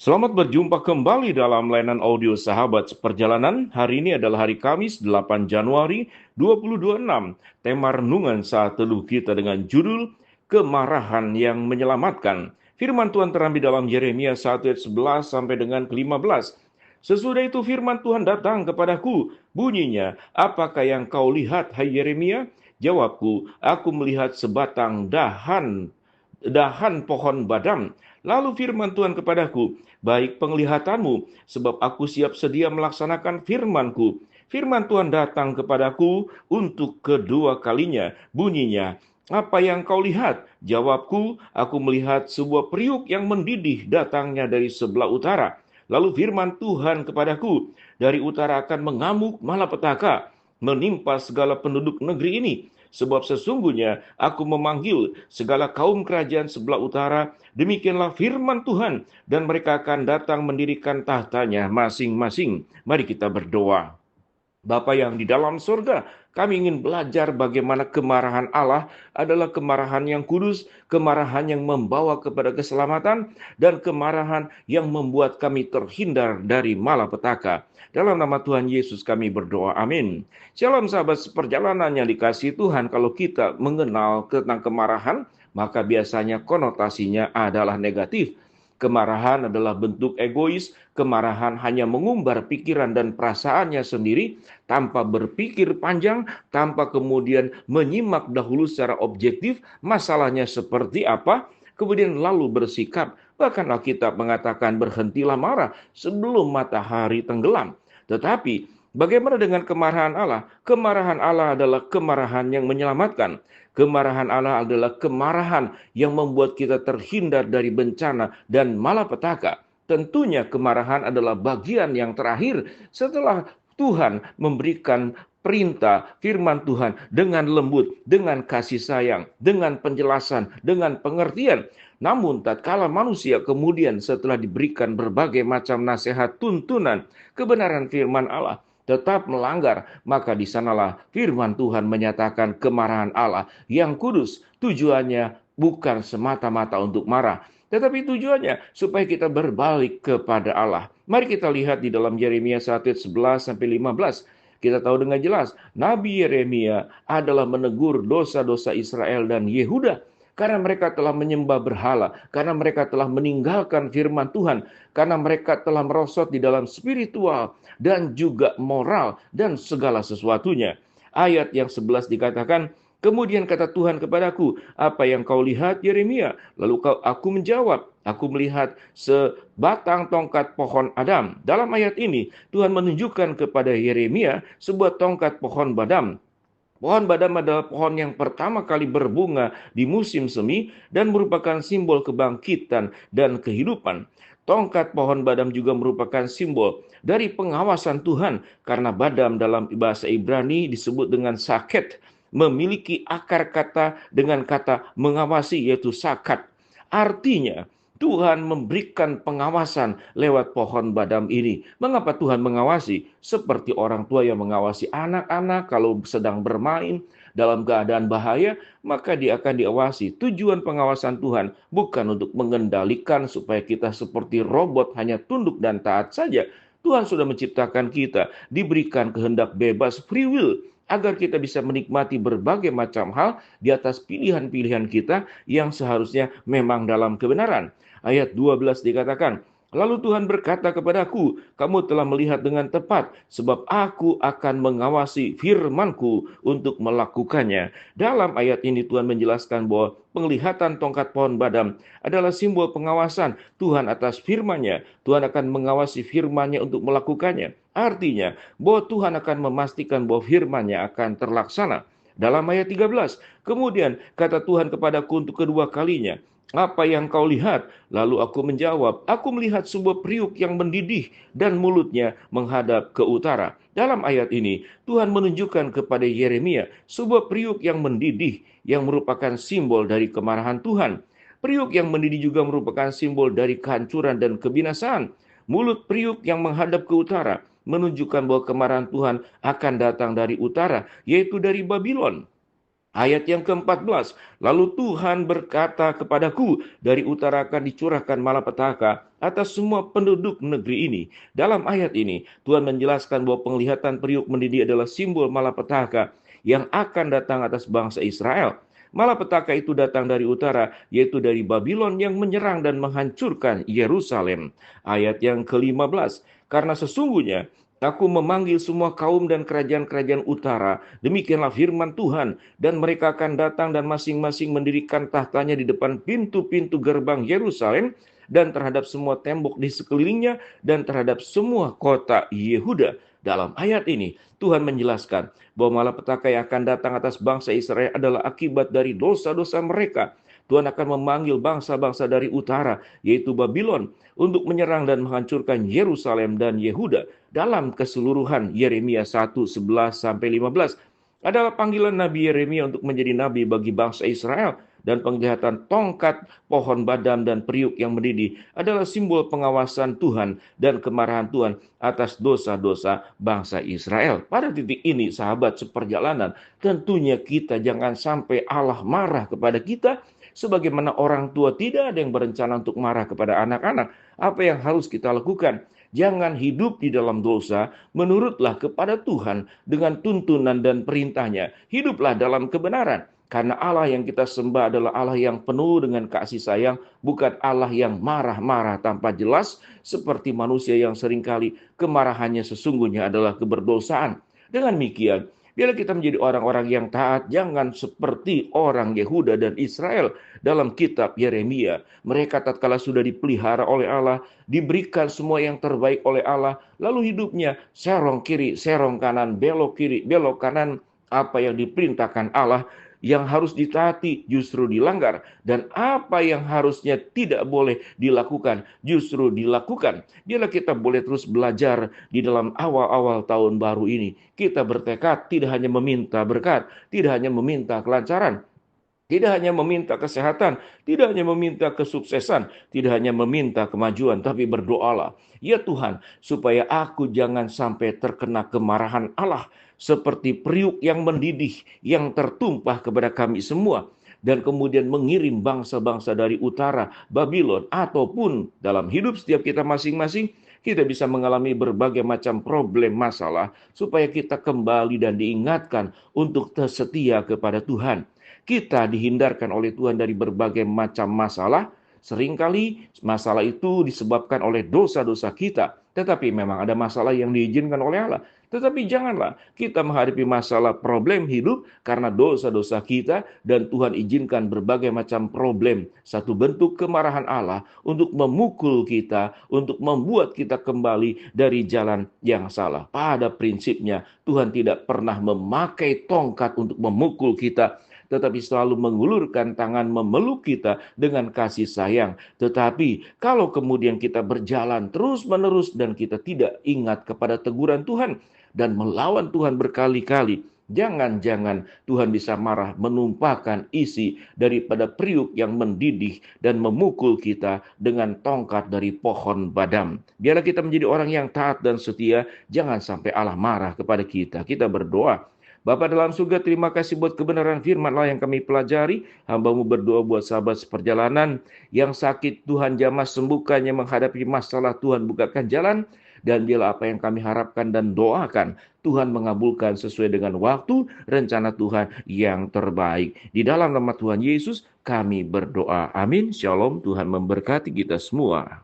Selamat berjumpa kembali dalam layanan audio Sahabat Seperjalanan. Hari ini adalah hari Kamis 8 Januari 2026. Tema renungan saat teduh kita dengan judul Kemarahan yang Menyelamatkan. Firman Tuhan terambil dalam Yeremia 1 ayat 11 sampai dengan ke-15. Sesudah itu firman Tuhan datang kepadaku. Bunyinya, apakah yang kau lihat, hai Yeremia? Jawabku, aku melihat sebatang dahan pohon badam. Lalu firman Tuhan kepadaku, baik penglihatanmu, sebab aku siap sedia melaksanakan firman-Ku. Firman Tuhan datang kepadaku untuk kedua kalinya. Bunyinya, apa yang kau lihat? Jawabku, aku melihat sebuah periuk yang mendidih datangnya dari sebelah utara. Lalu firman Tuhan kepadaku, dari utara akan mengamuk malapetaka, menimpa segala penduduk negeri ini. Sebab sesungguhnya aku memanggil segala kaum kerajaan sebelah utara, demikianlah firman Tuhan, dan mereka akan datang mendirikan tahtanya masing-masing. Mari kita berdoa. Bapa yang di dalam surga, kami ingin belajar bagaimana kemarahan Allah adalah kemarahan yang kudus, kemarahan yang membawa kepada keselamatan, dan kemarahan yang membuat kami terhindar dari malapetaka. Dalam nama Tuhan Yesus kami berdoa, amin. Shalom sahabat seperjalanan yang dikasihi Tuhan, kalau kita mengenal tentang kemarahan, maka biasanya konotasinya adalah negatif. Kemarahan adalah bentuk egois, kemarahan hanya mengumbar pikiran dan perasaannya sendiri tanpa berpikir panjang, tanpa kemudian menyimak dahulu secara objektif masalahnya seperti apa, kemudian lalu bersikap. Bahkan Alkitab mengatakan berhentilah marah sebelum matahari tenggelam. Tetapi bagaimana dengan kemarahan Allah? Kemarahan Allah adalah kemarahan yang menyelamatkan. Kemarahan Allah adalah kemarahan yang membuat kita terhindar dari bencana dan malapetaka. Tentunya kemarahan adalah bagian yang terakhir setelah Tuhan memberikan perintah firman Tuhan dengan lembut, dengan kasih sayang, dengan penjelasan, dengan pengertian. Namun tatkala manusia kemudian setelah diberikan berbagai macam nasihat tuntunan kebenaran firman Allah tetap melanggar, maka di sanalah firman Tuhan menyatakan kemarahan Allah yang kudus. Tujuannya bukan semata-mata untuk marah, tetapi tujuannya supaya kita berbalik kepada Allah. Mari kita lihat di dalam Yeremia 1 ayat 11 sampai 15. Kita tahu dengan jelas, Nabi Yeremia adalah menegur dosa-dosa Israel dan Yehuda. Karena mereka telah menyembah berhala, karena mereka telah meninggalkan firman Tuhan, karena mereka telah merosot di dalam spiritual dan juga moral dan segala sesuatunya. Ayat yang 11 dikatakan, kemudian kata Tuhan kepadaku, apa yang kau lihat Yeremia? Lalu aku menjawab, aku melihat sebatang tongkat pohon Adam. Dalam ayat ini, Tuhan menunjukkan kepada Yeremia sebuah tongkat pohon badam. Pohon badam adalah pohon yang pertama kali berbunga di musim semi dan merupakan simbol kebangkitan dan kehidupan. Tongkat pohon badam juga merupakan simbol dari pengawasan Tuhan karena badam dalam bahasa Ibrani disebut dengan saket, memiliki akar kata dengan kata mengawasi yaitu sakat. Artinya Tuhan memberikan pengawasan lewat pohon badam ini. Mengapa Tuhan mengawasi? Seperti orang tua yang mengawasi anak-anak kalau sedang bermain dalam keadaan bahaya, maka dia akan diawasi. Tujuan pengawasan Tuhan bukan untuk mengendalikan supaya kita seperti robot hanya tunduk dan taat saja. Tuhan sudah menciptakan kita, diberikan kehendak bebas free will, agar kita bisa menikmati berbagai macam hal di atas pilihan-pilihan kita yang seharusnya memang dalam kebenaran. Ayat 12 dikatakan, lalu Tuhan berkata kepadaku, kamu telah melihat dengan tepat, sebab aku akan mengawasi firman-Ku untuk melakukannya. Dalam ayat ini Tuhan menjelaskan bahwa penglihatan tongkat pohon badam adalah simbol pengawasan Tuhan atas firman-Nya. Tuhan akan mengawasi firman-Nya untuk melakukannya. Artinya bahwa Tuhan akan memastikan bahwa firman-Nya akan terlaksana. Dalam ayat 13, kemudian kata Tuhan kepadaku untuk kedua kalinya, apa yang kau lihat? Lalu aku menjawab, aku melihat sebuah periuk yang mendidih dan mulutnya menghadap ke utara. Dalam ayat ini, Tuhan menunjukkan kepada Yeremia sebuah periuk yang mendidih yang merupakan simbol dari kemarahan Tuhan. Periuk yang mendidih juga merupakan simbol dari kehancuran dan kebinasaan. Mulut periuk yang menghadap ke utara menunjukkan bahwa kemarahan Tuhan akan datang dari utara, yaitu dari Babylon. Ayat yang ke-14, lalu Tuhan berkata kepadaku, dari utara akan dicurahkan malapetaka atas semua penduduk negeri ini. Dalam ayat ini, Tuhan menjelaskan bahwa penglihatan periuk mendidih adalah simbol malapetaka yang akan datang atas bangsa Israel. Malapetaka itu datang dari utara, yaitu dari Babylon yang menyerang dan menghancurkan Yerusalem. Ayat yang ke-15, karena sesungguhnya Aku memanggil semua kaum dan kerajaan-kerajaan utara. Demikianlah firman Tuhan. Dan mereka akan datang dan masing-masing mendirikan tahtanya di depan pintu-pintu gerbang Yerusalem. Dan terhadap semua tembok di sekelilingnya. Dan terhadap semua kota Yehuda. Dalam ayat ini, Tuhan menjelaskan bahwa malapetaka yang akan datang atas bangsa Israel adalah akibat dari dosa-dosa mereka. Tuhan akan memanggil bangsa-bangsa dari utara, yaitu Babylon, untuk menyerang dan menghancurkan Yerusalem dan Yehuda. Dalam keseluruhan Yeremia 1:11-15 adalah panggilan Nabi Yeremia untuk menjadi nabi bagi bangsa Israel, dan penglihatan tongkat, pohon badam, dan periuk yang mendidih adalah simbol pengawasan Tuhan dan kemarahan Tuhan atas dosa-dosa bangsa Israel. Pada titik ini, sahabat seperjalanan, tentunya kita jangan sampai Allah marah kepada kita, sebagaimana orang tua tidak ada yang berencana untuk marah kepada anak-anak. Apa yang harus kita lakukan? Jangan hidup di dalam dosa, menurutlah kepada Tuhan dengan tuntunan dan perintahnya. Hiduplah dalam kebenaran. Karena Allah yang kita sembah adalah Allah yang penuh dengan kasih sayang, bukan Allah yang marah-marah tanpa jelas, seperti manusia yang seringkali kemarahannya sesungguhnya adalah keberdosaan. Dengan demikian, biarlah kita menjadi orang-orang yang taat, jangan seperti orang Yehuda dan Israel dalam kitab Yeremia. Mereka tatkala sudah dipelihara oleh Allah, diberikan semua yang terbaik oleh Allah, lalu hidupnya serong kiri, serong kanan, belok kiri, belok kanan. Apa yang diperintahkan Allah yang harus ditaati justru dilanggar, dan apa yang harusnya tidak boleh dilakukan justru dilakukan. Biarlah kita boleh terus belajar di dalam awal-awal tahun baru ini. Kita bertekad tidak hanya meminta berkat, tidak hanya meminta kelancaran, tidak hanya meminta kesehatan, tidak hanya meminta kesuksesan, tidak hanya meminta kemajuan, tapi berdoalah, ya Tuhan, supaya aku jangan sampai terkena kemarahan Allah, seperti periuk yang mendidih, yang tertumpah kepada kami semua, dan kemudian mengirim bangsa-bangsa dari utara, Babylon, ataupun dalam hidup setiap kita masing-masing, kita bisa mengalami berbagai macam problem masalah, supaya kita kembali dan diingatkan untuk setia kepada Tuhan. Kita dihindarkan oleh Tuhan dari berbagai macam masalah. Seringkali masalah itu disebabkan oleh dosa-dosa kita. Tetapi memang ada masalah yang diizinkan oleh Allah. Tetapi janganlah kita menghadapi masalah problem hidup karena dosa-dosa kita, dan Tuhan izinkan berbagai macam problem. Satu bentuk kemarahan Allah untuk memukul kita, untuk membuat kita kembali dari jalan yang salah. Pada prinsipnya Tuhan tidak pernah memakai tongkat untuk memukul kita, tetapi selalu mengulurkan tangan memeluk kita dengan kasih sayang. Tetapi kalau kemudian kita berjalan terus-menerus dan kita tidak ingat kepada teguran Tuhan dan melawan Tuhan berkali-kali, jangan-jangan Tuhan bisa marah menumpahkan isi daripada periuk yang mendidih dan memukul kita dengan tongkat dari pohon badam. Biarlah kita menjadi orang yang taat dan setia, jangan sampai Allah marah kepada kita. Kita berdoa. Bapa dalam surga, terima kasih buat kebenaran firman Allah yang kami pelajari. Hamba-Mu berdoa buat sahabat seperjalanan yang sakit, Tuhan jamah sembuhkan, yang menghadapi masalah, Tuhan bukakan jalan. Dan biarlah apa yang kami harapkan dan doakan, Tuhan mengabulkan sesuai dengan waktu rencana Tuhan yang terbaik. Di dalam nama Tuhan Yesus kami berdoa. Amin. Shalom. Tuhan memberkati kita semua.